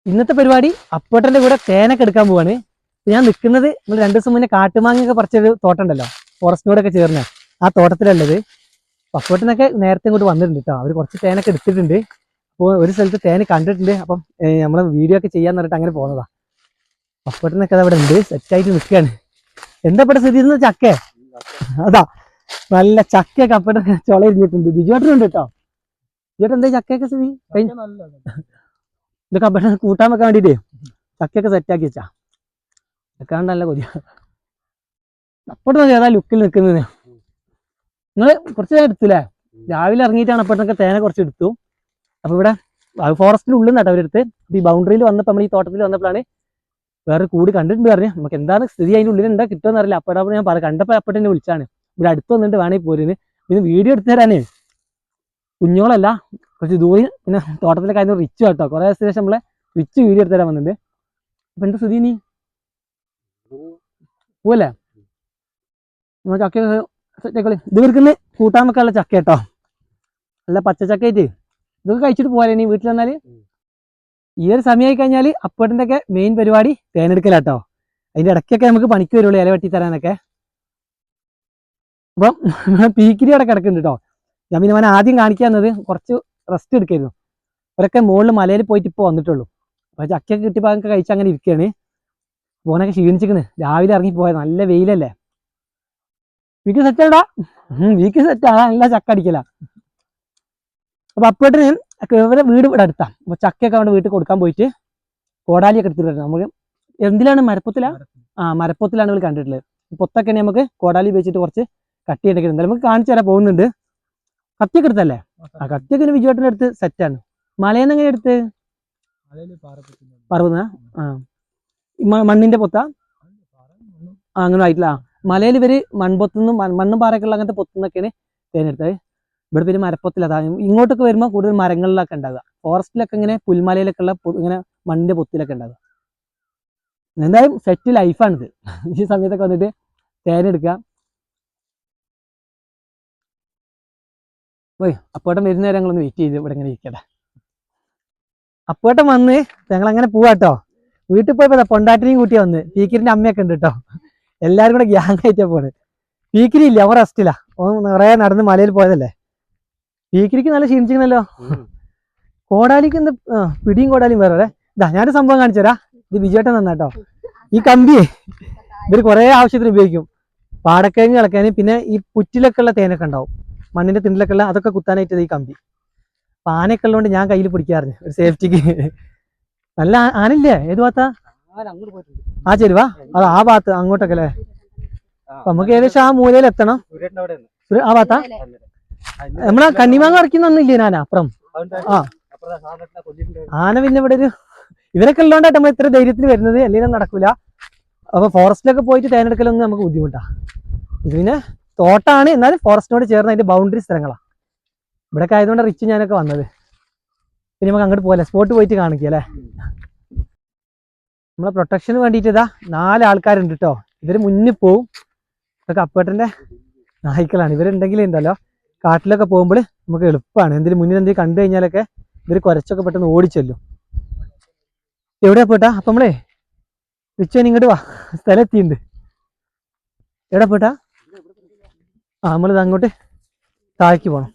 ഇന്നത്തെ പരിപാടി അപ്പേട്ടന്റെ കൂടെ തേനൊക്കെ എടുക്കാൻ പോവാണ്. ഞാൻ നിൽക്കുന്നത് നമ്മൾ 2 ദിവസം മുന്നേ കാട്ടുമാങ്ങയൊക്കെ പറിച്ചൊരു തോട്ടം ഉണ്ടല്ലോ, ഫോറസ്റ്റിനോടൊക്കെ ചേർന്ന് ആ തോട്ടത്തിലുള്ളത്. അപ്പേട്ടനൊക്കെ നേരത്തെ ഇങ്ങോട്ട് വന്നിട്ടുണ്ട് കേട്ടോ. അവർ കുറച്ച് തേനൊക്കെ എടുത്തിട്ടുണ്ട്. അപ്പോൾ ഒരു സ്ഥലത്ത് തേന് കണ്ടിട്ടുണ്ട്. അപ്പം നമ്മളെ വീഡിയോ ഒക്കെ ചെയ്യാന്ന് പറഞ്ഞിട്ട് അങ്ങനെ പോകുന്നതാ. അപ്പേട്ടനൊക്കെ അവിടെ ഉണ്ട്, സെറ്റായിട്ട് നിൽക്കുകയാണ്. എന്താ ഇവിടെ സ്ഥിതി ചെയ്യുന്നത്? ചക്കേ അതാ നല്ല ചക്കയൊക്കെ അപ്പേട്ടൻ ചുള ഇരുന്നിട്ടുണ്ട്. ബിജുവേട്ടനുണ്ട് കേട്ടോ. ബിജുവേട്ടൻ എന്താ ചക്കയൊക്കെ സ്ഥിതി? ഇതൊക്കെ അപ്പേട്ടൻ കൂട്ടാൻ വെക്കാൻ വേണ്ടിട്ടേ ചക്കയൊക്കെ സെറ്റാക്കി വെച്ചാ. വെക്കാൻ നല്ല കൊതിയ. അപ്പോഴും മതി ഏതാ ലുക്കിൽ നിൽക്കുന്നത്. നിങ്ങൾ കുറച്ച് നേരം എടുത്തില്ലേ? രാവിലെ ഇറങ്ങിയിട്ടാണ് അപ്പോഴത്തൊക്കെ തേന കുറച്ച് എടുത്തു. അപ്പൊ ഇവിടെ ഫോറസ്റ്റിന്റെ ഉള്ളിൽ നിന്നാട്ടോ അവരെടുത്ത്. ഈ ബൗണ്ടറിയിൽ വന്നപ്പോൾ നമ്മൾ ഈ തോട്ടത്തിൽ വന്നപ്പോഴാണ് വേറെ കൂടി കണ്ടിട്ടുണ്ട് പറഞ്ഞു. നമുക്ക് എന്താണ് സ്ഥിതി അതിൻ്റെ ഉള്ളിൽ എന്താ കിട്ടുമെന്ന് അറിയില്ല. അപ്പോഴപ്പോൾ ഞാൻ കണ്ടപ്പോൾ അപ്പോഴെന്നെ വിളിച്ചാണ് ഇവിടെ അടുത്ത് വന്നിട്ട് വേണമെങ്കിൽ പോരുന്ന്. പിന്നെ വീഡിയോ എടുത്തു തരാനേ കുഞ്ഞോളല്ല, കുറച്ച് ദൂരം. പിന്നെ തോട്ടത്തിലെ കാര്യം റിച്ച് കേട്ടോ. കുറേ ദിവസത്തിന് ശേഷം നമ്മളെ റിച്ച് വീഡിയോ എടുത്തു തരാൻ വന്നിട്ടുണ്ട്. അപ്പൊ എന്താ സ്ഥിതി? നീ പോവല്ലേ? ചക്ക സെറ്റേക്കളി. ഇത് ഇവർക്കുന്ന് കൂട്ടാൻ വെക്കാനുള്ള ചക്ക കേട്ടോ. നല്ല പച്ചച്ചക്കയായിട്ട് ഇതൊക്കെ കഴിച്ചിട്ട് പോകാല്ലേ നീ വീട്ടിൽ വന്നാല്. ഈ ഒരു സമയമായി കഴിഞ്ഞാൽ അപ്പേട്ടൻ്റെ ഒക്കെ മെയിൻ പരിപാടി തേനെടുക്കലാട്ടോ. അതിന്റെ ഇടയ്ക്കൊക്കെ നമുക്ക് പണിക്ക് വരുള്ളൂ ഇല വെട്ടി തരാനൊക്കെ. അപ്പം പീക്കിരി അവിടെ കിടക്കുന്നുണ്ട് കേട്ടോ. ഞാൻ പിന്നെ അവൻ ആദ്യം കാണിക്കാന്നത് കുറച്ച് റെസ്റ്റ് എടുക്കായിരുന്നു. അവരൊക്കെ മുകളിൽ മലയിൽ പോയിട്ട് ഇപ്പോൾ വന്നിട്ടുള്ളൂ. അപ്പൊ ചക്കയൊക്കെ കിട്ടിയപ്പോൾ അതൊക്കെ കഴിച്ച് അങ്ങനെ ഇരിക്കുകയാണ്. പോനൊക്കെ ക്ഷീണിച്ചിക്കണ്. രാവിലെ ഇറങ്ങി പോയത്, നല്ല വെയിലല്ലേ. വീക്ക് സെറ്റാടാ. വീക്ക് സെറ്റാ. നല്ല ചക്ക അടിക്കല. അപ്പൊ അപ്പേട്ടന് ഇവരെ വീട് ഇവിടെ അടുത്താ. അപ്പൊ ചക്കയൊക്കെ അവിടെ വീട്ടിൽ കൊടുക്കാൻ പോയിട്ട് കോടാലിയൊക്കെ എടുത്തിട്ട് വരണം. നമുക്ക് എന്തിലാണ്? മരപ്പൊത്തിലാ. മരപ്പൊത്തിലാണ് ഇവർ കണ്ടിട്ടുള്ളത്. പൊത്തൊക്കെ നമുക്ക് കോടാലി വെച്ചിട്ട് കുറച്ച് കട്ടിയൊക്കെ എന്തായാലും നമുക്ക് കാണിച്ചു തരാൻ പോകുന്നുണ്ട്. കത്തിയൊക്കെ എടുത്തല്ലേ? കത്തിയൊക്കെ വിജുവേട്ടൻ്റെ അടുത്ത് സെറ്റാണ്. മലയെന്ന് എങ്ങനെ എടുത്ത്? പറവുന്ന മണ്ണിന്റെ പൊത്താ? അങ്ങനെ ആയിട്ടില്ല. മലയിൽ ഇവര് മൺപൊത്തുനിന്നും മണ്ണും പാറയൊക്കെയുള്ള അങ്ങനത്തെ പൊത്തുനിന്നൊക്കെയാണ് തേനെടുത്തത്. ഇവിടെ പേര് മരപ്പൊത്തില. ഇങ്ങോട്ടൊക്കെ വരുമ്പോൾ കൂടുതൽ മരങ്ങളിലൊക്കെ ഉണ്ടാവുക. ഫോറസ്റ്റിലൊക്കെ ഇങ്ങനെ പുൽമലയിലൊക്കെ ഉള്ള ഇങ്ങനെ മണ്ണിന്റെ പൊത്തിലൊക്കെ ഉണ്ടാവുക. എന്തായാലും സെറ്റ് ലൈഫാണിത്. ഈ സമയത്തൊക്കെ വന്നിട്ട് തേനെടുക്കുക. പോയി അപ്പോട്ടം വരുന്നവരെ ഞങ്ങളൊന്ന് വെയിറ്റ് ചെയ്ത് ഇവിടെ ഇങ്ങനെ ഇരിക്കട്ടെ. അപ്പോട്ടം വന്ന് ഞങ്ങൾ അങ്ങനെ പോവാട്ടോ. വീട്ടിൽ പോയപ്പോ പൊണ്ടാട്ടിനെയും കൂട്ടി വന്ന്. പീക്കിരിന്റെ അമ്മയൊക്കെ ഉണ്ട് കേട്ടോ. എല്ലാരും കൂടെ ഗ്യാങ് ആയിട്ടാ പോണ്. പീക്കിരി ഇല്ല, അവൻ റെസ്റ്റില്ല. നിറയെ നടന്ന് മലയിൽ പോയതല്ലേ. പീക്കിരിക്ക് നല്ല ക്ഷീണിച്ചിരുന്നല്ലോ. കോടാലിക്ക് എന്താ പിടിയും കോടാലിയും വേറെ. ഇതാ ഞാനൊരു സംഭവം കാണിച്ചു തരാം. ഇത് ബിജുവേട്ടൻ നന്നാട്ടോ. ഈ കമ്പിയെ ഇവര് കുറെ ആവശ്യത്തിന് ഉപയോഗിക്കും. പാടക്കിഴങ്ങ് കളക്കാനും പിന്നെ ഈ പുറ്റിലൊക്കെ ഉള്ള തേനൊക്കെ ഉണ്ടാവും, മണ്ണിന്റെ തിണ്ടിലൊക്കെ ഉള്ള അതൊക്കെ കുത്താനായിട്ട് ഈ കമ്പി. അപ്പൊ ആനയൊക്കെ ഉള്ളതുകൊണ്ട് ഞാൻ കയ്യിൽ പിടിക്കാറുണ്ട് ഒരു സേഫ്റ്റിക്ക്. നല്ല ആനയില്ലേ? ഏത് ഭാഗത്താ? ആ ചെരുവാ അത് ആ ഭാഗത്ത് അങ്ങോട്ടൊക്കെ അല്ലേ. അപ്പൊ നമുക്ക് ഏകദേശം ആ മൂലയിൽ എത്തണം. ആ ഭാഗത്താ നമ്മളെ കന്നിമാങ്ങ പറിക്കുന്നൊന്നും ഇല്ലേ ആന അപ്പുറം? ആന പിന്നെ ഇവിടെ ഒരു ഇവരൊക്കെ ഉള്ളതുകൊണ്ടായിട്ട് നമ്മൾ ഇത്ര ധൈര്യത്തിൽ വരുന്നത്, അല്ലെങ്കിൽ നടക്കൂല. അപ്പൊ ഫോറസ്റ്റിലൊക്കെ പോയിട്ട് തേനെടുക്കലൊന്നും നമുക്ക് ബുദ്ധിമുട്ടാ. ഇത് പിന്നെ തോട്ടാണ്, എന്നാലും ഫോറസ്റ്റിനോട് ചേർന്ന് അതിന്റെ ബൗണ്ടറി സ്ഥലങ്ങളാണ്. ഇവിടെയൊക്കെ ആയതുകൊണ്ട് റിച്ച് ഞാനൊക്കെ വന്നത്. പിന്നെ നമുക്ക് അങ്ങോട്ട് പോലെ സ്പോട്ട് പോയിട്ട് കാണിക്കുക അല്ലേ. നമ്മളെ പ്രൊട്ടക്ഷന് വേണ്ടിയിട്ട് ഇതാ 4 ആൾക്കാരുണ്ട് കേട്ടോ. ഇവര് മുന്നിൽ പോവും. ഇതൊക്കെ അപ്പേട്ടന്റെ നായ്ക്കളാണ്. ഇവരുണ്ടെങ്കിൽ ഉണ്ടല്ലോ കാട്ടിലൊക്കെ പോകുമ്പോൾ നമുക്ക് എളുപ്പമാണ്. എന്തെങ്കിലും മുന്നിൽ എന്തെങ്കിലും കണ്ടു കഴിഞ്ഞാലൊക്കെ ഇവർ കുരച്ചൊക്കെ പെട്ടെന്ന് ഓടിച്ചല്ലോ. എവിടെയാ പോട്ടാ? അപ്പൊ നമ്മളെ റിച്ച് ഇങ്ങോട്ട് വാ, സ്ഥലം എത്തിയിട്ടുണ്ട്. എവിടെ പോട്ടാ? നമ്മളിത് അങ്ങോട്ട് താഴേക്ക് പോണം.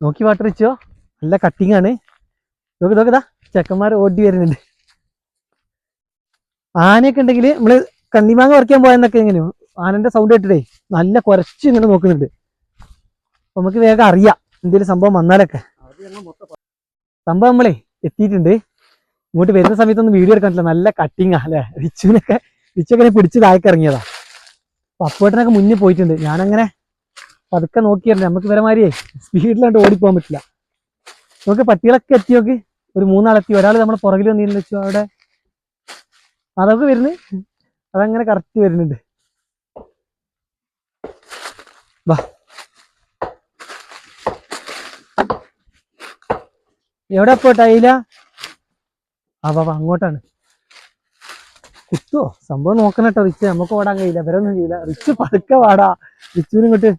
നോക്കി വാട്ടർ റിച്ചോ, നല്ല കട്ടിങ് ആണ്. നോക്കിതാ ചെക്കന്മാർ ഓടി വരുന്നുണ്ട്. ആനയൊക്കെ ഉണ്ടെങ്കിൽ നമ്മള് കണ്ണിമാങ്ങ പറിക്കാൻ പോയെന്നൊക്കെ എങ്ങനെയോ ആനന്റെ സൗണ്ട് കേട്ടിട്ടേ നല്ല കുറച്ച് ഇങ്ങനെ നോക്കുന്നുണ്ട്. അപ്പൊ നമുക്ക് വേഗം അറിയാം എന്തെങ്കിലും സംഭവം വന്നാലൊക്കെ. സംഭവം നമ്മളെ എത്തിയിട്ടുണ്ട്. ഇങ്ങോട്ട് വരുന്ന സമയത്തൊന്നും വീഡിയോ എടുക്കാൻ പറ്റില്ല, നല്ല കട്ടിങ്ങാ അല്ലെ. റിച്ചൊക്കെ പിടിച്ച് താഴേക്ക് ഇറങ്ങിയതാ. അപ്പൊ അപ്പേട്ടനൊക്കെ മുന്നിൽ പോയിട്ടുണ്ട്. ഞാനങ്ങനെ പതുക്കെ നോക്കിയായിരുന്നു. നമുക്ക് ഇവരമാരിയേ സ്പീഡിലാണ്ട് ഓടിപ്പോകാൻ പറ്റില്ല. നമുക്ക് പട്ടികളൊക്കെ എത്തി. നോക്ക്, ഒരു 3 ആളെത്തി. ഒരാൾ നമ്മളെ പുറകിൽ വന്നിരുന്നു വെച്ചു അവിടെ. അതൊക്കെ വരുന്നു, അതങ്ങനെ കറക്റ്റ് വരുന്നുണ്ട്. വാ, എവിടെ പോയില്ല? അങ്ങോട്ടാണ്. കുത്തുവോ? സംഭവം നോക്കണം കേട്ടോ. റിച്ച് നമുക്ക് ഓടാൻ കഴിയില്ല, ഇവരൊന്നും ചെയ്യില്ല. റിച്ച് പതുക്കെ വാടാ. റിച്ചുവിനും ഇങ്ങോട്ട്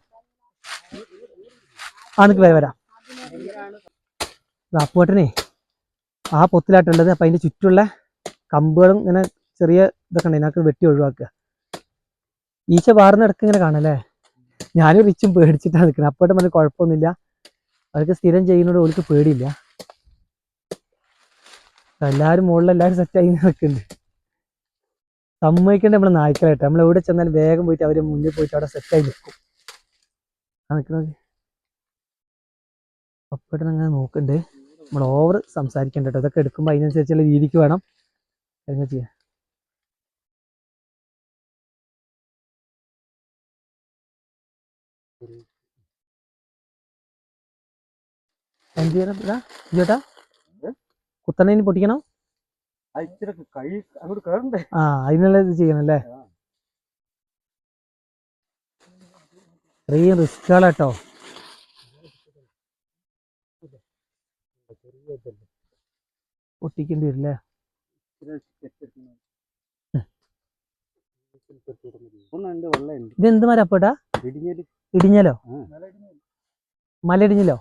നിനക്ക് വരാം. അപ്പുവേട്ടനെ ആ പൊത്തിലായിട്ടുള്ളത്. അപ്പം അതിൻ്റെ ചുറ്റുള്ള കമ്പുകളും ഇങ്ങനെ ചെറിയ ഇതൊക്കെ ഉണ്ട്, ഇതിനകത്ത് വെട്ടി ഒഴിവാക്കുക. ഈച്ച പാറുന്നിടക്ക് ഇങ്ങനെ കാണല്ലേ. ഞാനും റിച്ചും പേടിച്ചിട്ടാണ് നിൽക്കുന്നത്. അപ്പുവേട്ടൻ പറഞ്ഞ് കുഴപ്പമൊന്നുമില്ല, അവർക്ക് സ്ഥിരം ചെയ്യുന്നതോട് അവർക്ക് പേടിയില്ല. എല്ലാവരും മുകളിലെല്ലാവരും സെറ്റായി നിൽക്കുന്നുണ്ട്. സമ്മതിക്കേണ്ട നമ്മളെ നായ്ക്കളായിട്ട് നമ്മൾ എവിടെ ചെന്നാലും വേഗം പോയിട്ട് അവർ മുന്നിൽ പോയിട്ട് അവിടെ സെറ്റായി നിൽക്കും. ആ നിൽക്കുന്നത് അപ്പുവേട്ടൻ അങ്ങനെ നോക്കുന്നുണ്ട്. നമ്മൾ ഓവർ സംസാരിക്കേണ്ട കേട്ടോ. ഇതൊക്കെ എടുക്കുമ്പോൾ അതിനനുസരിച്ചുള്ള രീതിക്ക് വേണം എങ്ങനെ ചെയ്യാം. എന്ത് ചെയ്യണം ചേട്ടാ? കുത്തണേന് പൊട്ടിക്കണം. ആ അതിനുള്ള ഇത് ചെയ്യണം അല്ലേ. ഇത്രയും റിസ്കുകളാട്ടോ. പൊട്ടിക്കേണ്ടി വരില്ലേ. ഇതെന്ത് മരം അപ്പേട്ടാ? ഇടിഞ്ഞലോ? മല ഇടിഞ്ഞില്ലോ?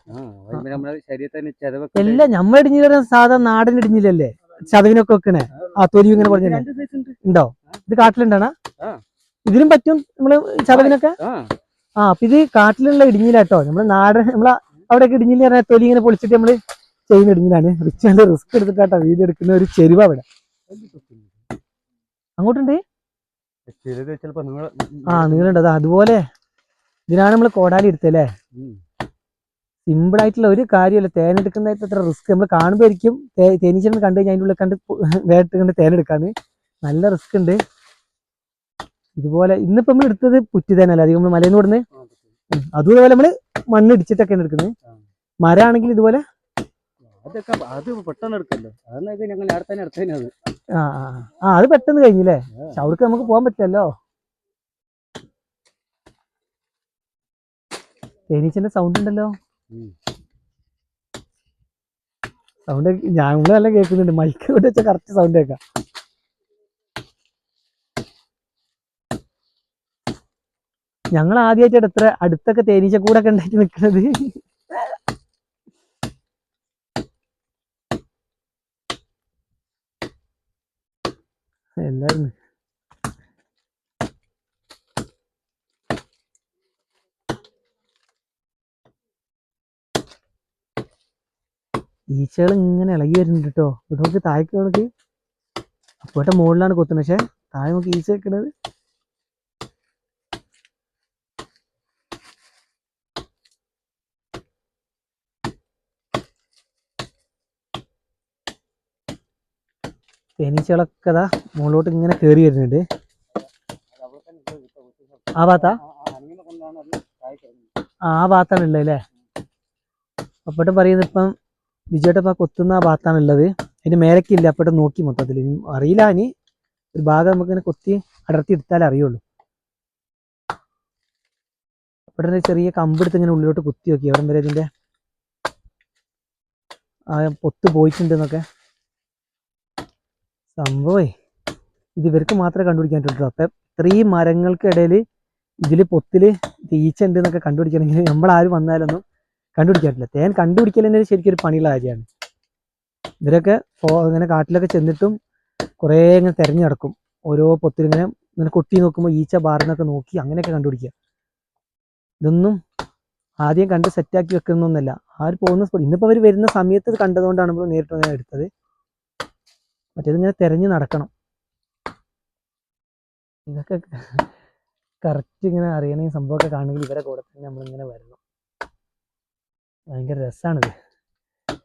എല്ലാം നമ്മൾ ഇടിഞ്ഞില്ല, സാധാ നാടൻ ഇടിഞ്ഞില്ലല്ലേ ചതവിനൊക്കെ വെക്കണേ. ആ തൊലി ഇങ്ങനെ പറഞ്ഞേ ഉണ്ടോ? ഇത് കാട്ടിലുണ്ടാണ്. ഇതിനും പറ്റും നമ്മള് ചതവിനൊക്കെ. ആ അപ്പൊ ഇത് കാട്ടിലുള്ള ഇടിഞ്ഞിലാട്ടോ. നമ്മള് നാടൻ നമ്മളെ അവിടെയൊക്കെ ഇടിഞ്ഞില്ല പറഞ്ഞാൽ തൊലി ഇങ്ങനെ പൊളിച്ചിട്ട് നമ്മള് ചെയ്യുന്ന ഇടിഞ്ഞിലാണ്. റിച്ച് നല്ല റിസ്ക് എടുത്തിട്ടാട്ടോ വീഡിയോ എടുക്കുന്ന. ഒരു ചെരുവ അവിടെ അങ്ങോട്ടുണ്ട്. ആ നീളുണ്ട്. അതുപോലെ ഇതിനാണ് നമ്മള് കോടാലി എടുത്തല്ലേ. സിമ്പിൾ ആയിട്ടുള്ള ഒരു കാര്യമല്ല തേനെടുക്കുന്നതായിട്ട് അത്ര റിസ്ക്. നമ്മൾ കാണുമ്പോഴായിരിക്കും തേനീച്ചനെ കണ്ടു കഴിഞ്ഞാൽ അതിൻ്റെ ഉള്ളിൽ കണ്ട് വേട്ട് കണ്ട് തേനെടുക്കാന്ന്. നല്ല റിസ്ക് ഉണ്ട്. ഇതുപോലെ ഇന്നിപ്പോ നമ്മൾ എടുത്തത് പുറ്റി തേനല്ല, അധികം നമ്മൾ മലയിൽ നിന്ന് കൊടുന്ന്. അതുപോലെ നമ്മള് മണ്ണ് ഇടിച്ചിട്ടൊക്കെയാണ് എടുക്കുന്നത്. മരമാണെങ്കിൽ ഇതുപോലെ അത് പെട്ടെന്ന് കഴിഞ്ഞില്ലേ. പക്ഷെ അവർക്ക് നമുക്ക് പോകാൻ പറ്റില്ലല്ലോ. തേനീച്ചന്റെ സൗണ്ട് ഉണ്ടല്ലോ. സൗണ്ട് ഞങ്ങൾ നല്ല കേൾക്കുന്നുണ്ട്. മൈക്ക് കൊണ്ട് വെച്ചാൽ കറക്റ്റ് സൗണ്ട് കേൾക്കാം. ഞങ്ങൾ ആദ്യമായിട്ടാണ് എത്ര അടുത്തൊക്കെ തേനീച്ച കൂടൊക്കെ ഉണ്ടായിട്ട് നിൽക്കുന്നത്. എല്ലാരും ഈച്ചകൾ ഇങ്ങനെ ഇളകി വരുന്നുണ്ട് കേട്ടോ. ഇവിടെ നമുക്ക് താഴേക്ക് നമുക്ക് അപ്പോട്ടെ മുകളിലാണ് കൊത്തുന്നത്, പക്ഷെ താഴെ നമുക്ക് ഈച്ച വെക്കണത്. തേനീച്ചകളൊക്കെ അതാ മുകളിലോട്ട് ഇങ്ങനെ കയറി വരുന്നുണ്ട്. ആ ഭാഗത്താ? ആ ഭാഗത്താണ് ഉള്ളത് അല്ലേ. അപ്പോട്ട് പറയുന്നത് ഇപ്പം വിജയേട്ടപ്പ കൊത്തുന്ന ആ ഭാഗത്താണുള്ളത്. അതിന്റെ മേലക്കില്ല. അപ്പോട്ട് നോക്കി മൊത്തത്തിൽ അറിയില്ല. ഇനി ഒരു ഭാഗം നമുക്ക് ഇങ്ങനെ കൊത്തി അടർത്തി എടുത്താലേ അറിയുള്ളൂ. അപ്പോട്ടെ ചെറിയ കമ്പെടുത്ത് ഇങ്ങനെ ഉള്ളിലോട്ട് കുത്തി നോക്കി എവിടം വരെ ഇതിന്റെ ആ പൊത്ത് പോയിട്ടുണ്ടെന്നൊക്കെ. സംഭവേ ഇത് ഇവർക്ക് മാത്രമേ കണ്ടുപിടിക്കാൻ പറ്റുള്ളൂ. അപ്പം ഇത്രയും മരങ്ങൾക്കിടയിൽ ഇതിൽ പൊത്തില് ഈച്ച ഉണ്ട് എന്നൊക്കെ കണ്ടുപിടിക്കണമെങ്കിൽ നമ്മളാരും വന്നാലൊന്നും കണ്ടുപിടിക്കാൻ പറ്റില്ല. തേൻ കണ്ടുപിടിക്കൽ തന്നെ ശരിക്കും ഒരു പണിയുള്ള കാര്യമാണ്. ഇവരൊക്കെ ഇങ്ങനെ കാട്ടിലൊക്കെ ചെന്നിട്ടും കുറേ ഇങ്ങനെ തിരഞ്ഞു നടക്കും. ഓരോ പൊത്തിലിങ്ങനെ ഇങ്ങനെ കൊട്ടി നോക്കുമ്പോൾ ഈച്ച ബാറിനൊക്കെ നോക്കി അങ്ങനെയൊക്കെ കണ്ടുപിടിക്കുക. ഇതൊന്നും ആദ്യം കണ്ട് സെറ്റാക്കി വെക്കുന്നൊന്നല്ല. ആര് പോകുന്ന ഇന്നിപ്പോൾ അവർ വരുന്ന സമയത്ത് കണ്ടതുകൊണ്ടാണ് നമ്മൾ നേരിട്ട് എടുത്തത്. മറ്റേതിങ്ങനെ തിരഞ്ഞു നടക്കണം. ഇതൊക്കെ കറക്റ്റ് ഇങ്ങനെ അറിയണ സംഭവമൊക്കെ കാണണമെങ്കിൽ ഇവരെ കൂടെ തന്നെ നമ്മളിങ്ങനെ വരണം. ഭയങ്കര രസമാണിത്.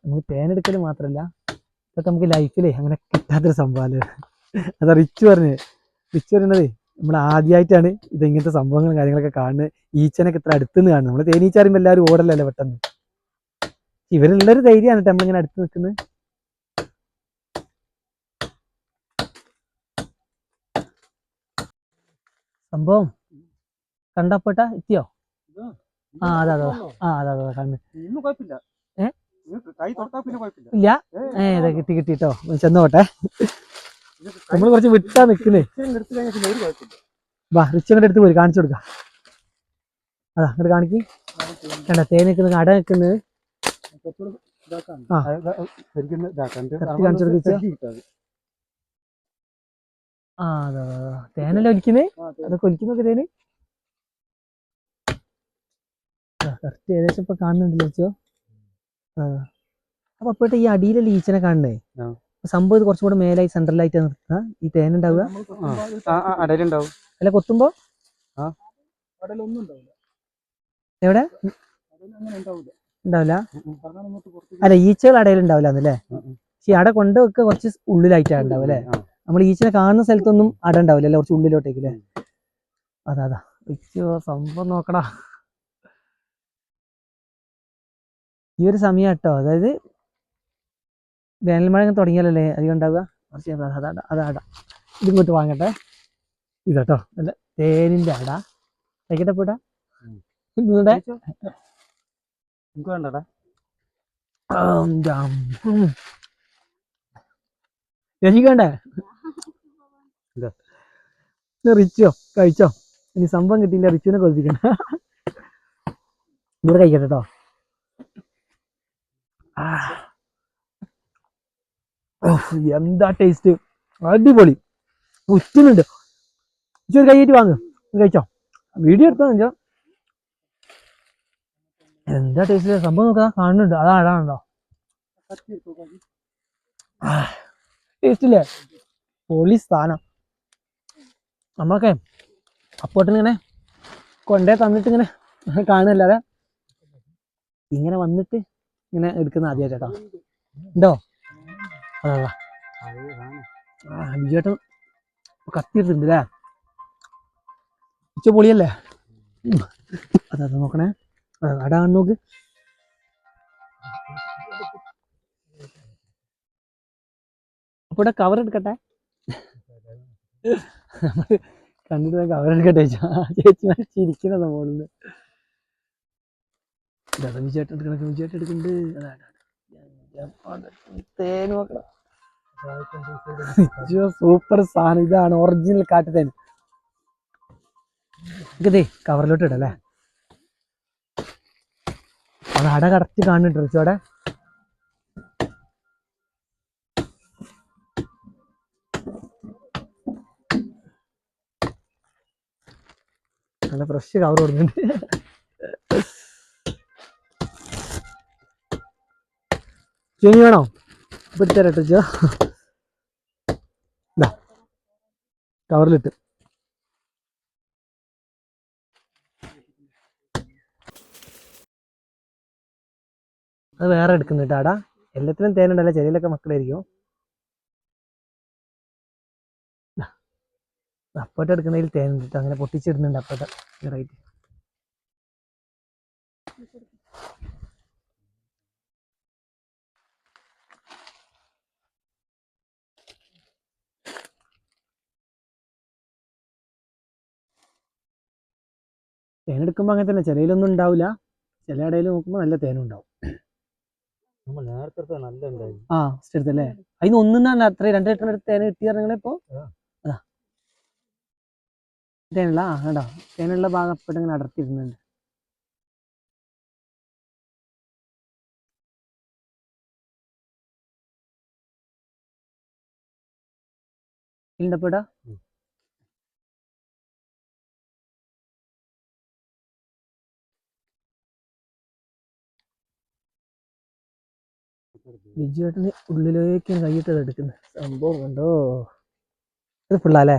നമുക്ക് തേനെടുക്കൽ മാത്രമല്ല, ഇതൊക്കെ നമുക്ക് ലൈഫിലേ അങ്ങനെ കിട്ടാത്തൊരു സംഭവമല്ലേ. അതാ റിച്ച് പറയുന്നത് നമ്മൾ ആദ്യമായിട്ടാണ് ഇത് ഇങ്ങനത്തെ സംഭവങ്ങളും കാര്യങ്ങളൊക്കെ കാണുന്നത്. ഈച്ചനൊക്കെ ഇത്ര അടുത്തുനിന്ന് കാണുന്നത്. നമ്മൾ തേനീച്ച അറിയുമ്പോൾ എല്ലാവരും ഓടലല്ലേ പെട്ടെന്ന്. ഇവരുള്ളൊരു ധൈര്യമാണ് കേട്ടോ നമ്മളിങ്ങനെ അടുത്ത് നിൽക്കുന്നത്. സംഭവം കണ്ടപ്പോട്ട എത്തിയോ? അതാ കണ്ണ് ഇല്ല. കിട്ടിട്ടോ. ചെന്നോട്ടെ. നമ്മൾ കുറച്ച് വിട്ടാ നിക്കുന്നേ. വാ റിച്ച് അങ്ങോട്ട് എടുത്ത് പോയി കാണിച്ചു കൊടുക്കാം. അതാ അങ്ങോട്ട് കാണിക്ക്. കണ്ട തേൻ നിൽക്കുന്നത്, അട നിൽക്കുന്നത്. ആ അതെ തേനല്ലേ ഒലിക്കുന്നേ, അതൊക്കെ ഒലിക്കുന്നൊക്കെ തേന് കറക്റ്റ് ഏകദേശം ഇപ്പൊ കാണുന്നുണ്ടല്ലോ വെച്ചോ. അപ്പൊ അപ്പോഴത്തെ ഈ അടിയിലുള്ള ഈച്ചനെ കാണണേ സംഭവം ഇത് കുറച്ചും കൂടെ മേലായി സെൻട്രലായിട്ട് നിർത്തുക ഈ തേനുണ്ടാവുക അല്ല കൊത്തുമ്പോ എവിടെ ഉണ്ടാവില്ല. അല്ല ഈച്ചകൾ അടയിൽ ഉണ്ടാവില്ല എന്നല്ലേ, പക്ഷെ അട കൊണ്ട് വെക്കുക കുറച്ച് ഉള്ളിലായിട്ടാണ് ഉണ്ടാവും അല്ലേ. നമ്മൾ ഈച്ചനെ കാണുന്ന സ്ഥലത്തൊന്നും അട ഉണ്ടാവില്ല അല്ലെ, കുറച്ച് ഉള്ളിലോട്ടേക്ക് അല്ലേ. അതാ സംഭവം നോക്കടാ. ഈ ഒരു സമയം കേട്ടോ, അതായത് വേനൽമഴ തുടങ്ങിയാലല്ലേ അധികം ഉണ്ടാവുക. അതാട ഇതിങ്ങോട്ട് വാങ്ങട്ടെ. ഇതട്ടോ അല്ല തേനിന്റെ അട കഴിക്കട്ടെ പോട്ടാ. വേണ്ടടാ രസിക്കണ്ടേ റിച്ചോ കഴിച്ചോ. ഇനി സംഭവം കിട്ടിയില്ല, റിച്ചുവിനെ കൊതിപ്പിക്കണ്ട. ഇവിടെ കഴിക്കട്ടെ കേട്ടോ. എന്താ ടേസ്റ്റ്, അടിപൊളി. ഉറ്റുന്നുണ്ട്. ഇച്ചൊരു കൈയിട്ട് വാങ്ങ് കഴിച്ചോ, വീഡിയോ എടുത്തോ. എന്താ ടേസ്റ്റ് സംഭവം നോക്കാ കാണുന്നുണ്ട്. അതാണോ ടേസ്റ്റില്ലേ, പൊളി സ്ഥാനം. നമ്മളൊക്കെ അപ്പോട്ടിനിങ്ങനെ കൊണ്ടേ തന്നിട്ട് ഇങ്ങനെ കാണുന്നല്ലാതെ ഇങ്ങനെ വന്നിട്ട് ഇങ്ങനെ എടുക്കുന്ന ആദ്യമായിട്ട് കേട്ടോ. ഉണ്ടോ അതാ ബിജുവേട്ടൻ കത്തിയിട്ടുണ്ട് അല്ലേ, ഉച്ച പൊളിയല്ലേ. അതാ നോക്കണേ, അടാ നോക്ക്. അപ്പൊ ഇവിടെ കവർ എടുക്കട്ടെ, കണ്ടിട്ട് കവർ എടുക്കട്ടെ. ചേച്ചി ചിരിക്കുന്നത് മോളിന്ന്. വിജയേട്ടൻ എടുക്കണം, വിജയേട്ടൻ എടുക്കുന്നുണ്ട്. തേൻ നോക്കണം, സൂപ്പർ സാധനം. ഇതാണ് ഒറിജിനൽ കാട്ടുതേൻ. ഇതേ കവറിലോട്ട് ഇടല്ലേ. അത് അട കറക്റ്റ് കാണുന്നുണ്ട് റിച്ചോടെ. നല്ല ഫ്രഷ് കവർ കൊടുക്കുന്നുണ്ട്. ചെനി വേണോ പിടിച്ചേരട്ടോ ചോ. കവറിലിട്ട് അത് വേറെ എടുക്കുന്നുണ്ട് അടാ. എല്ലാത്തിനും തേനുണ്ടല്ലോ, ചെടിയിലൊക്കെ മക്കളായിരിക്കും. അപ്പോട്ട് എടുക്കുന്നതിൽ തേനുണ്ട്, അങ്ങനെ പൊട്ടിച്ചിടുന്നുണ്ട് അപ്പോട്ട് റൈറ്റ്. തേനെടുക്കുമ്പോൾ അങ്ങനെ തന്നെ, ചിലയിലൊന്നും ഉണ്ടാവില്ല, ചില ഇടയിൽ നോക്കുമ്പോൾ നല്ല തേനുണ്ടാവും. ആ എടുത്തല്ലേ, അതിന് ഒന്നാണ് അത്ര 2 ലിറ്റർ എടുത്ത് തേന കിട്ടി പറഞ്ഞിപ്പോ. തേനുള്ള കേട്ടോ, തേനുള്ള ഭാഗം അപ്പോട്ട് ഇങ്ങനെ അടർത്തിയിടുന്നുണ്ട്. ഇണ്ടപ്പോടാ ബിജുവേട്ടന് ഉള്ളിലേക്ക് കൈയിട്ട് എടുക്കുന്നത് സംഭവം കണ്ടോ. ഇത് ഫുള്ളാല്ലേ.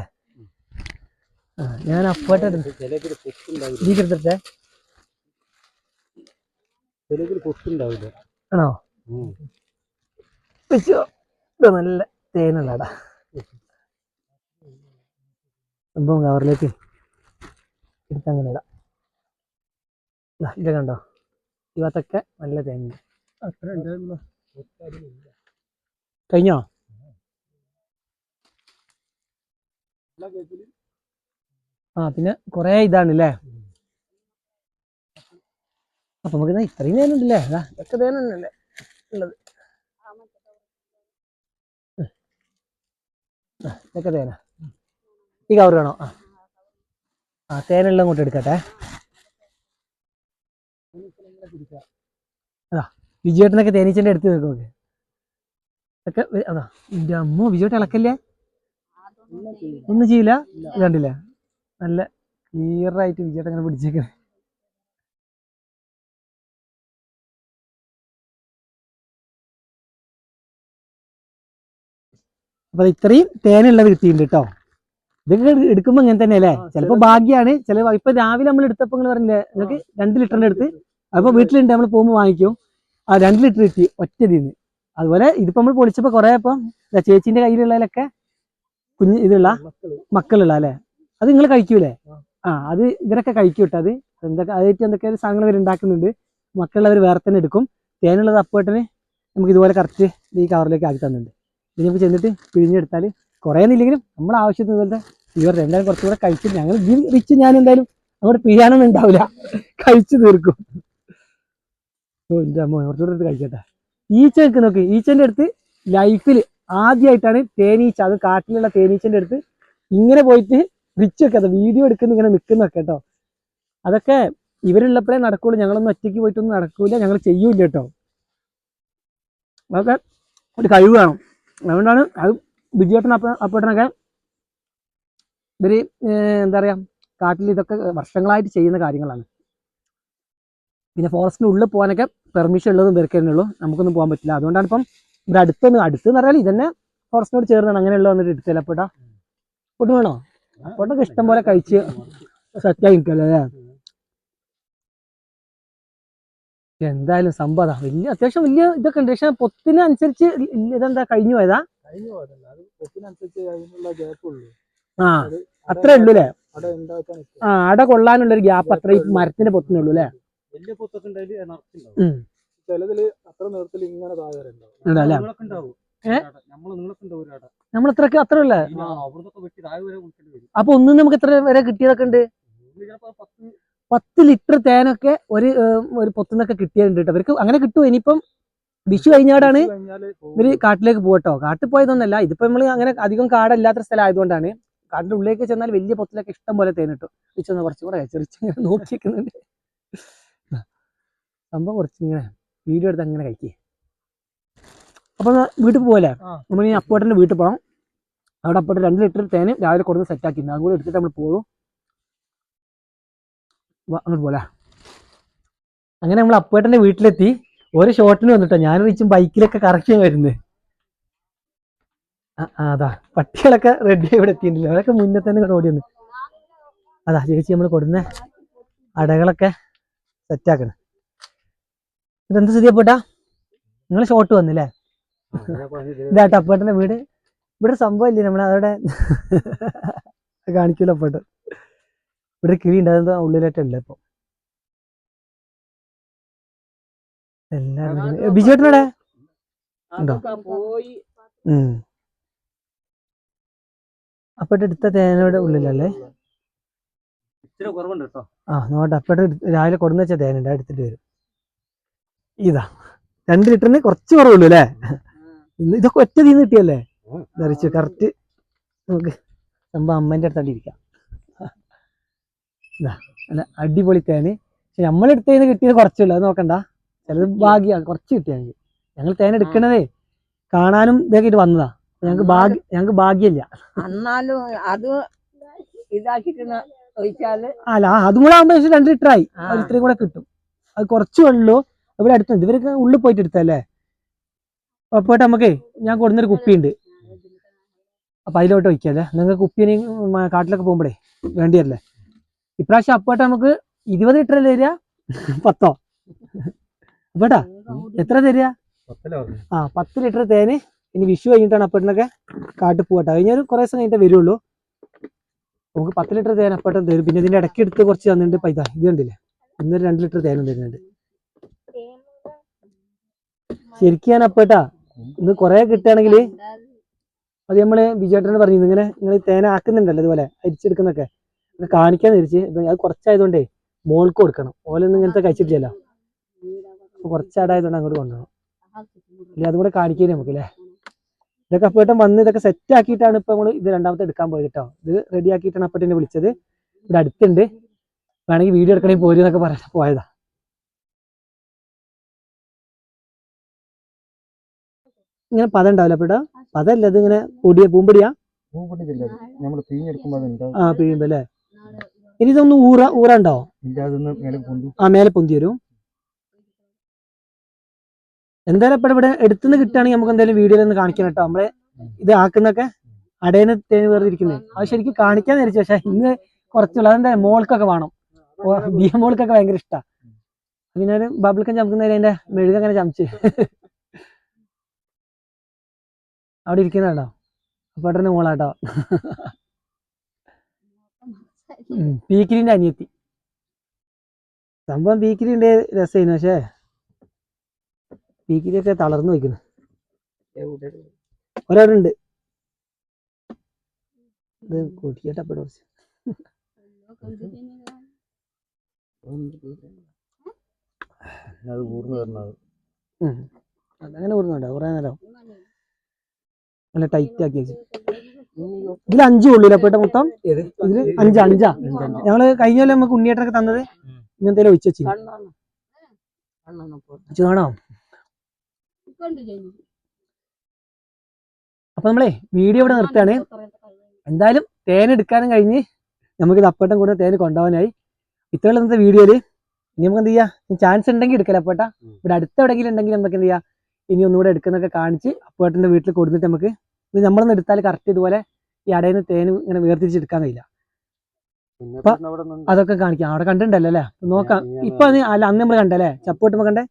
ഞാൻ അപ്പോട്ടെ എടുത്തിട്ടേ ആണോ. ഇത് നല്ല തേനുള്ളടാ സംഭവം. കവറിലേക്ക് എടുത്തങ്ങനെ ഇടാം. ഇത് കണ്ടോ, ഈ ഭാഗത്തൊക്കെ നല്ല തേനുണ്ട്. കഴിഞ്ഞോ. ആ പിന്നെ കൊറേ ഇതാണല്ലേ. അപ്പൊ നമുക്ക് ഇത്രയും തേനുണ്ടല്ലേ, ഇതൊക്കെ തേനല്ലേ ഉള്ളത്. ഇതൊക്കെ തേന. ഈ കവർ വേണോ. ആ തേനെല്ലാം അങ്ങോട്ട് എടുക്കട്ടെ. അതാ വിജയേട്ടനൊക്കെ തേനീച്ചന്റെ അടുത്ത് നോക്കും ഒക്കെ അതാ എന്റെ അമ്മ വിജയേട്ടൻ ഇളക്കല്ലേ ഒന്നും ചെയ്യില്ല കണ്ടില്ലേ നല്ല ക്ലിയർ ആയിട്ട് വിജയേട്ടൻ അങ്ങനെ പിടിച്ചേക്കണേ. അപ്പൊ ഇത്രയും തേനുള്ളത് കിട്ടിയിട്ടുണ്ട് കേട്ടോ. ഇതൊക്കെ എടുക്കുമ്പോ ഇങ്ങനെ തന്നെ അല്ലേ, ചിലപ്പോ ഭാഗ്യാണ്. ചില ഇപ്പൊ രാവിലെ നമ്മൾ എടുത്തപ്പോ നിങ്ങൾ പറഞ്ഞില്ലേ നിങ്ങൾക്ക് 2 ലിറ്ററിന്റെ അടുത്ത്, അപ്പൊ വീട്ടിലുണ്ട് നമ്മൾ പോകുമ്പോൾ വാങ്ങിക്കും. ആ 2 ലിറ്റർ കിട്ടി ഒറ്റതിന്ന്. അതുപോലെ ഇതിപ്പോ നമ്മൾ പൊളിച്ചപ്പോ കുറെ ഇപ്പം ചേച്ചിന്റെ കയ്യിലുള്ളതിലൊക്കെ കുഞ്ഞ് ഇതുള്ള മക്കളുള്ള അല്ലെ, അത് നിങ്ങൾ കഴിക്കൂലേ? അത് ഇവരൊക്കെ കഴിക്കും കേട്ടോ. അത് എന്തൊക്കെ അതായിട്ട് എന്തൊക്കെ സാധനങ്ങൾ ഇവർ ഉണ്ടാക്കുന്നുണ്ട്. മക്കളുള്ളവർ വേറെ തന്നെ എടുക്കും. തേനുള്ളത് അപ്പോട്ടന് നമുക്ക് ഇതുപോലെ കറക്റ്റ് ഈ കവറിലേക്ക് ആക്കി തന്നിട്ടുണ്ട്. ഇനി നമുക്ക് ചെന്നിട്ട് പിഴിഞ്ഞെടുത്താൽ കുറേ ഇല്ലെങ്കിലും നമ്മൾ ആവശ്യത്തിന് ഇതുപോലത്തെ ഇവർ എന്തായാലും കുറച്ചുകൂടെ കഴിച്ചു. ഞങ്ങൾ ഈ റിച്ച് ഞാൻ എന്തായാലും അങ്ങോട്ട് പിഴിയാനൊന്നും ഉണ്ടാവില്ല, കഴിച്ചു തീർക്കും. ഓ എൻ്റെ അമ്മ കുറച്ചുകൂടെ എടുത്ത് കഴിക്കട്ടെ. ഈച്ച നിൽക്ക് നോക്ക്, ഈച്ചൻ്റെ അടുത്ത് ലൈഫിൽ ആദ്യമായിട്ടാണ് തേനീച്ച, അത് കാട്ടിലുള്ള തേനീച്ചൻ്റെ അടുത്ത് ഇങ്ങനെ പോയിട്ട് റിച്ച് വെക്കാതെ വീഡിയോ എടുക്കുന്ന ഇങ്ങനെ നിൽക്കുന്നൊക്കെ കേട്ടോ. അതൊക്കെ ഇവരുള്ളപ്പോഴേ നടക്കുള്ളൂ, ഞങ്ങളൊന്നും ഒറ്റയ്ക്ക് പോയിട്ടൊന്നും നടക്കൂല, ഞങ്ങൾ ചെയ്യൂല കേട്ടോ. അതൊക്കെ ഒരു കഴിവ് വേണം. അതുകൊണ്ടാണ് അത് വിജയേട്ടൻ അപ്പോട്ടനൊക്കെ ഇവര് എന്താ പറയാ കാട്ടിൽ ഇതൊക്കെ വർഷങ്ങളായിട്ട് ചെയ്യുന്ന കാര്യങ്ങളാണ്. പിന്നെ ഫോറസ്റ്റിന് ഉള്ളിൽ പോകാനൊക്കെ പെർമിഷൻ ഉള്ളതും ഇവർക്ക് തന്നെ ഉള്ളൂ, നമുക്കൊന്നും പോകാൻ പറ്റില്ല. അതുകൊണ്ടാണ് ഇപ്പം ഇവിടെ അടുത്തെന്ന് പറഞ്ഞാൽ ഇതന്നെ ഫോറസ്റ്റിനോട് ചേർന്നാണ്. അങ്ങനെയുള്ള വന്നിട്ട് എടുത്തില്ല അപ്പോട്ടാ ഫുഡ് വേണോ? അപ്പോട്ടൊക്കെ ഇഷ്ടം പോലെ കഴിച്ച് സെറ്റായി നിൽക്കല്ലേ അല്ലേ. എന്തായാലും സംഭവം വലിയ അത്യാവശ്യം വലിയ ഇതൊക്കെ ഉണ്ട്. പക്ഷെ പൊത്തിനനുസരിച്ച് ഇതെന്താ കഴിഞ്ഞു പോയതാ? ആ അത്രേ ഉള്ളൂ അല്ലേ? അട കൊള്ളാനുള്ള ഒരു ഗ്യാപ്പ് അത്ര ഈ മരത്തിന്റെ പൊത്തിനുള്ളൂ അല്ലേ? നമ്മൾ ഇത്രക്ക് അത്രല്ലേ? അപ്പൊ ഒന്നും നമുക്ക് എത്ര വരെ കിട്ടിയതൊക്കെ ഉണ്ട്? 10 ലിറ്റർ തേനൊക്കെ ഒരു പൊത്തുനിന്നൊക്കെ കിട്ടിയിട്ടുണ്ട് കേട്ടോ. അവർക്ക് അങ്ങനെ കിട്ടുമോ? ഇനിയിപ്പം വിഷു കഴിഞ്ഞാടാണ് ഇവര് കാട്ടിലേക്ക് പോകട്ടോ. കാട്ടിൽ പോയതൊന്നല്ല, ഇതിപ്പോ നമ്മൾ അങ്ങനെ അധികം കാടല്ലാത്ത സ്ഥലം ആയതുകൊണ്ടാണ്. കാട്ടിന്റെ ഉള്ളിലേക്ക് ചെന്നാൽ വലിയ പൊത്തിലൊക്കെ ഇഷ്ടം പോലെ തേൻ കിട്ടും. റിച്ചൊന്ന് കുറച്ചുകൂടെ ചെറിച്ചിങ്ങനെ നോക്കിയിരിക്കുന്നുണ്ട്. സംഭവം കുറച്ചിങ്ങനെ വീഡിയോ എടുത്ത് അങ്ങനെ കഴിക്കേ. അപ്പൊ വീട്ടിൽ പോകല്ലേ, നമ്മൾ ഈ അപ്പോട്ടൻ്റെ വീട്ടിൽ പോകണം. അവിടെ അപ്പോട്ട് 2 ലിറ്റർ തേന് രാവിലെ കൊടുത്ത് സെറ്റാക്കിയിരുന്നു. അതും കൂടെ എടുത്തിട്ട് നമ്മൾ പോകും. അങ്ങോട്ട് പോലെ അങ്ങനെ നമ്മൾ അപ്പോട്ടൻ്റെ വീട്ടിലെത്തി. ഒരു ഷോട്ടിന് വന്നിട്ടോ, ഞാൻ റിച്ചും ബൈക്കിലൊക്കെ കറക്റ്റ് വരുന്നത്. അതാ പട്ടികളൊക്കെ റെഡി ഇവിടെ എത്തിയിട്ടില്ല, അവരൊക്കെ മുന്നേ തന്നെ ഓടി വന്നു. അതാ ചേച്ചി നമ്മൾ കൊടുന്ന അടകളൊക്കെ സെറ്റാക്കണം. ഇതെന്ത് സ്ഥിതി അപ്പോട്ടാ? നിങ്ങൾ ഷോട്ട് വന്നില്ലേ? ഇതാട്ടോ അപ്പോട്ടൻ്റെ വീട്. ഇവിടെ സംഭവം ഇല്ലേ നമ്മളവിടെ കാണിക്കൂല അപ്പോട്ട്. ഇവിടെ കിളി ഉണ്ട്, അതെന്താ ഉള്ളിലായിട്ടല്ല ഇപ്പൊ. എല്ലാരും ബിജുവേട്ടനോടെ ഉണ്ടോ? അപ്പോട്ട് എടുത്ത തേനയുടെ ഉള്ളിലല്ലേ? നോട്ടെ അപ്പോട്ട് രാവിലെ കൊടുന്ന് വെച്ച തേനുണ്ട്, എടുത്തിട്ട് വരും. ഇതാ 2 ലിറ്ററിന് കുറച്ച് കുറവുള്ളൂ അല്ലേ? ഇതൊക്കെ ഒറ്റ തീന്ന് കിട്ടിയല്ലേ? ധരിച്ചു കറക്റ്റ്. നമുക്ക് സംഭവം അമ്മേൻ്റെ അടുത്താണ്ട് ഇരിക്കാം. ഇതാ അല്ല അടിപൊളി തേന്. പക്ഷെ നമ്മളെടുത്തതിന് കിട്ടിയത് കുറച്ചുള്ളൂ, അത് നോക്കണ്ട. ചിലത് ഭാഗ്യമാണ്, കുറച്ച് കിട്ടിയാൽ. ഞങ്ങൾ തേൻ എടുക്കണതേ കാണാനും ഇതാക്കിട്ട് വന്നതാ. ഞങ്ങക്ക് ഭാഗ്യമില്ല. എന്നാലും അത് ഇതാക്കിട്ട് അല്ല അതും കൂടെ ആകുമ്പോ 2 ലിറ്റർ ആയി. ഇത്രയും കൂടെ കിട്ടും. അത് കുറച്ച് വെള്ളൂ ഇവിടെ അടുത്തുണ്ട്. ഇവരൊക്കെ ഉള്ളിൽ പോയിട്ട് എടുത്തല്ലേ. അപ്പോട്ട് നമുക്കേ ഞാൻ കൊടുന്നൊരു കുപ്പിയുണ്ട്, അപ്പൊ അതിലോട്ട് വയ്ക്കല്ലേ. നിങ്ങൾക്ക് കുപ്പിന് കാട്ടിലൊക്കെ പോകുമ്പോഴേ വേണ്ടി വരില്ലേ. ഇപ്രാവശ്യം അപ്പോട്ട് നമുക്ക് 20 ലിറ്റർ അല്ലേ തരിക? 10 അപ്പോട്ടാ എത്ര തരിക? 10 ലിറ്റർ തേന്. ഇനി വിഷു കഴിഞ്ഞിട്ടാണ് അപ്പോട്ടിനൊക്കെ കാട്ടിൽ പോകട്ടെ. കഴിഞ്ഞാൽ കുറേ ദിവസം കഴിഞ്ഞിട്ടേ വരുള്ളൂ. നമുക്ക് 10 ലിറ്റർ തേൻ അപ്പോട്ടും തരും. പിന്നെ ഇതിന്റെ ഇടയ്ക്ക് എടുത്ത് കുറച്ച് തന്നിട്ടുണ്ട്. പൈസ ഇത് കണ്ടില്ലേ, ഇന്നൊരു 2 ലിറ്റർ തേനും തരുന്നുണ്ട്. ശരിക്കും ഞാൻ അപ്പോട്ടാ ഇന്ന് കുറെ കിട്ടുകയാണെങ്കിൽ അത് നമ്മള് ബിജുവേട്ടനോട് പറഞ്ഞു, ഇങ്ങനെ നിങ്ങൾ തേന ആക്കുന്നുണ്ടല്ലോ ഇതുപോലെ അരിച്ചെടുക്കുന്നൊക്കെ കാണിക്കാൻ തിരിച്ച്. അത് കുറച്ചായതുകൊണ്ടേ മോൾക്ക് കൊടുക്കണം. ഓലൊന്നും ഇങ്ങനത്തെ കഴിച്ചിട്ടില്ലല്ലോ, കുറച്ച് അടായതുകൊണ്ട് അങ്ങോട്ട് കൊണ്ടുപോകണം. ഇല്ല അതും കൂടെ കാണിക്കേ നമുക്ക് അല്ലേ. ഇതൊക്കെ അപ്പോട്ടും വന്ന് ഇതൊക്കെ സെറ്റ് ആക്കിയിട്ടാണ് ഇപ്പൊ നമ്മൾ ഇത് രണ്ടാമത്തെ എടുക്കാൻ പോയത് കേട്ടോ. ഇത് റെഡി ആക്കിയിട്ടാണ് അപ്പോട്ടെ വിളിച്ചത്. ഇവിടെ അടുത്തുണ്ട്, വേണമെങ്കിൽ വീഡിയോ എടുക്കണമെങ്കിൽ പോരും എന്നൊക്കെ പറയാൻ പോയതാ. ഇങ്ങനെ പത ഉണ്ടാവില്ല അപ്പേട്ടാ? പതല്ല, ഇത് ഇങ്ങനെ പൊടിയ പൂമ്പൊടിയാ? ആ പിഴിയുമ്പോ അല്ലേ? ഇനി ഇതൊന്ന് ഊറണ്ടോ? ആ മേലെ പൊന്തി വരും. എന്തായാലും ഇപ്പൊ ഇവിടെ എടുത്തുനിന്ന് കിട്ടുകയാണെങ്കിൽ നമുക്ക് എന്തായാലും വീഡിയോയിൽ ഒന്ന് കാണിക്കണം കേട്ടോ. നമ്മള് ഇത് ആക്കുന്നൊക്കെ അടേന്ന് തേന് വേറെ ഇരിക്കുന്നത് അത് ശരിക്കും കാണിക്കാൻ വിചാരിച്ചു. പക്ഷെ ഇന്ന് കുറച്ചുള്ള അതെന്താ മോൾക്കൊക്കെ വേണം. ബിയ മോൾക്കൊക്കെ ഭയങ്കര ഇഷ്ടമാണ്. പിന്നെ ഒരു ബബിൾക്കം ചമക്കുന്നതിന് അതിന്റെ മെഴുകങ്ങനെ ചമച്ച് അവിടെ ഇരിക്കുന്നുണ്ടോ? അപ്പേട്ടന്റെ മോളാട്ടോ. പീക്കിരിന്റെ അനിയത്തി. സംഭവം പീക്കിരിന്റെ രസമായിരുന്നു. പക്ഷേ പീക്കിരിയൊക്കെ തളർന്നു വയ്ക്കുന്നു. ഒരാളുടെ ഉണ്ട്. ഇത് കൊട്ടിയട്ടപ്പോ അതങ്ങനെ ഊർന്നുണ്ടോ കുറെ നേരം നല്ല ടൈറ്റ് ആക്കി വെച്ചു. ഇതിൽ 5 കൊള്ളൂല അപ്പേട്ട മൊത്തം? ഇതില് 5 ഞങ്ങള് കഴിഞ്ഞ കൊല്ലം നമുക്ക് ഉണ്ണിയേട്ടനൊക്കെ തന്നത് ഇങ്ങനത്തെ ഒഴിച്ചു വെച്ചു. കാണോ? അപ്പൊ നമ്മളെ വീഡിയോ ഇവിടെ നിർത്തുകയാണ്. എന്തായാലും തേൻ എടുക്കാനും കഴിഞ്ഞ് നമുക്കിത് അപ്പേട്ടൻ കൂടെ തേന് കൊണ്ടുപോകാനായി. ഇത്രയുള്ള ഇന്നത്തെ വീഡിയോയില് ഇനി നമുക്ക് എന്ത് ചെയ്യാം, ചാൻസ് ഉണ്ടെങ്കിൽ എടുക്കല അപ്പേട്ട. ഇവിടെ അടുത്ത എവിടെയെങ്കിലും ഉണ്ടെങ്കിൽ നമുക്ക് എന്ത് ചെയ്യാം, ഇനി ഒന്നുകൂടെ എടുക്കുന്നൊക്കെ കാണിച്ച് അപ്പേട്ടൻ്റെ വീട്ടിൽ കൊടുത്തിട്ട് നമുക്ക് ഇത് നമ്മളൊന്ന് എടുത്താൽ കറക്റ്റ് ഇതുപോലെ ഈ അടയിൽ നിന്ന് തേന് ഇങ്ങനെ വേർതിരിച്ചെടുക്കാൻ കഴിയില്ല. അപ്പൊ അതൊക്കെ കാണിക്കാം. അവിടെ കണ്ടിട്ടുണ്ടല്ലോ അല്ലേ? നോക്കാം. ഇപ്പൊ അത് അല്ല, അന്ന് നമ്മൾ കണ്ടല്ലേ ചപ്പുവെട്ടുമ്പോ കണ്ടേ.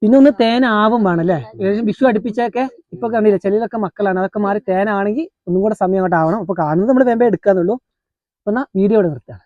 പിന്നെ ഒന്ന് തേനാവും വേണം അല്ലേ? ഏകദേശം വിഷു അടുപ്പിച്ചൊക്കെ ഇപ്പൊ കണ്ടില്ല, ചിലരൊക്കെ മക്കളാണ്, അതൊക്കെ മാറി തേനാണെങ്കിൽ ഒന്നും കൂടെ സമയം അങ്ങോട്ട് ആവണം. അപ്പൊ കാണുന്നത് നമ്മൾ വേമ്പേ എടുക്കാന്നുള്ളൂ. അപ്പൊ എന്നാ വീഡിയോ ഇവിടെ നിർത്താം.